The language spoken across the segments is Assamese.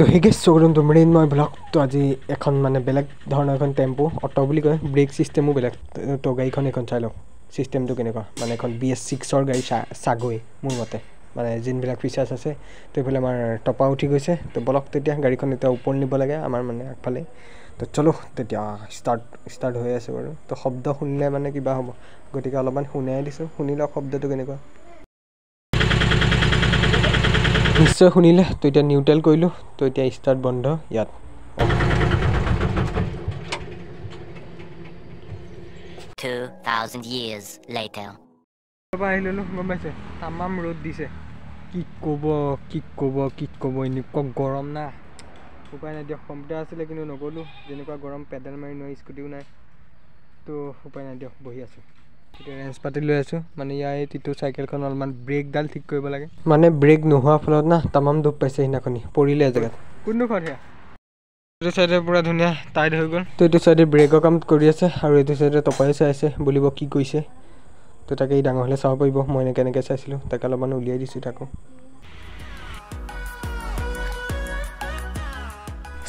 তো সেই গেছ চৌৰম তুমৰিন মই ব্লগ তো আজি এখন মানে বেলেগ ধৰণৰ এখন টেম্পু অটো বুলি কয় ব্ৰেক চিষ্টেমো বেলেগ তো গাড়ীখন এখন চাই লওক চিষ্টেমটো কেনেকুৱা মানে এখন BS6ৰ গাড়ী চাগৈ মোৰ মতে মানে যোনবিলাক ফিচাৰ্ছ আছে তো এইফালে আমাৰ টপা উঠি গৈছে তো বলক তেতিয়া গাড়ীখন এতিয়া ওপৰ নিব লাগে আমাৰ মানে আগফালে তো চলো তেতিয়া ষ্টাৰ্ট হৈ আছে বাৰু তো শব্দ শুনিলে মানে কিবা হ'ব গতিকে অলপমান শুনাই দিছোঁ শুনি লওক শব্দটো কেনেকুৱা নিশ্চয় শুনিলে তো এতিয়া নিউট্ৰেল কৰিলোঁ তো এতিয়া ষ্টাৰ্ট বন্ধ ইয়াত 2000 years later আহিলোঁ গম পাইছে তামাম ৰ'দ দিছে কি ক'ব এনেকুৱা গৰম না উপায় নাই দিয়ক কম্পিউটাৰ আছিলে কিন্তু নগ'লোঁ যেনেকুৱা গৰম পেডেল মাৰি নোৱাৰি স্কুটিও নাই তো উপায় নাই দিয়ক বহি আছোঁ এতিয়া ৰেঞ্চ পাতি লৈ আছোঁ মানে ইয়াৰ এই তিটো চাইকেলখন অলপমান ব্ৰেকডাল ঠিক কৰিব লাগে মানে ব্ৰেক নোহোৱাৰ ফলত না তামাম দুখ পাইছে সেইদিনাখনি পৰিলে এজেগাত কোনডোখৰত সেয়া এইটো চাইডে পূৰা ধুনীয়া টাইট হৈ গ'ল তো এইটো চাইডে ব্ৰেকৰ কাম কৰি আছে আৰু এইটো চাইডে টপাই চাই আছে বুলিব কি কৰিছে তো তাকে এই ডাঙৰ হ'লে চাব পাৰিব মই এনেকৈ চাইছিলোঁ তাকে অলপমান উলিয়াই দিছোঁ তাকো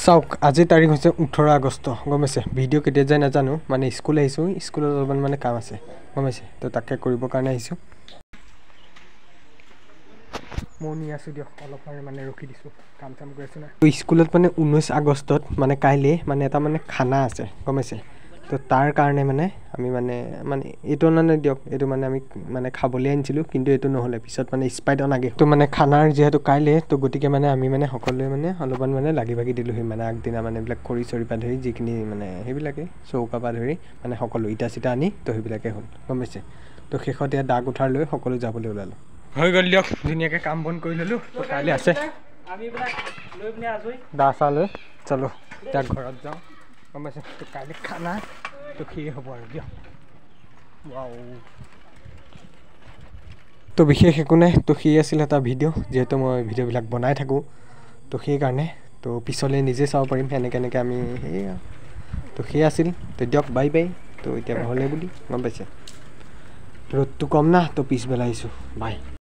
চাওক আজি তাৰিখ হৈছে 18 আগষ্ট গম পাইছে ভিডিঅ' কেতিয়া যায় নাজানো মানে স্কুল আহিছোঁ স্কুলত অলপমান মানে কাম আছে গম পাইছে তো তাকে কৰিবৰ কাৰণে আহিছোঁ মই নি আছোঁ দিয়ক অলপমান মানে ৰখি দিছোঁ কাম চাম কৰি আছোঁ না তো স্কুলত মানে 19 আগষ্টত মানে কাইলৈ মানে এটা মানে খানা আছে গম পাইছে তো তাৰ কাৰণে মানে আমি মানে এইটো মানে দিয়ক এইটো মানে আমি মানে খাবলৈ আনিছিলোঁ কিন্তু এইটো নহ'লে পিছত মানে স্পাইট অনাগে তো মানে খানাৰ যিহেতু কাইলৈ তো গতিকে মানে আমি মানে সকলোৱে মানে অলপমান মানে লাগি ভাগি দিলোঁ সেই মানে আগদিনা মানে এইবিলাক খৰি চৰি পৰা ধৰি যিখিনি মানে সেইবিলাকে চৌকা পৰা ধৰি মানে সকলো ইটা চিটা আনি তো সেইবিলাকে হ'ল গম পাইছে তো শেষত ইয়াত দাগ উঠাৰ লৈ সকলো যাবলৈ ওলালোঁ হৈ গ'ল দিয়ক ধুনীয়াকৈ কাম বন কৰি ল'লোঁ তো কাইলৈ আছে দা চা লৈ চলো এতিয়া ঘৰত যাওঁ গম পাইছে তো কাইলৈ খানা তো সেয়ে হ'ব আৰু দিয়ক তো বিশেষ একো নাই তো সেয়ে আছিল এটা ভিডিঅ' যিহেতু মই ভিডিঅ'বিলাক বনাই থাকোঁ তো সেইকাৰণে তো পিছলৈ নিজে চাব পাৰিম এনেকৈ আমি সেয়া তো সেয়ে আছিল তো দিয়ক বাই বাই তো এতিয়া ঘৰলৈ বুলি গম পাইছে ৰ'দটো কম না তো পিছবেলা আহিছোঁ বাই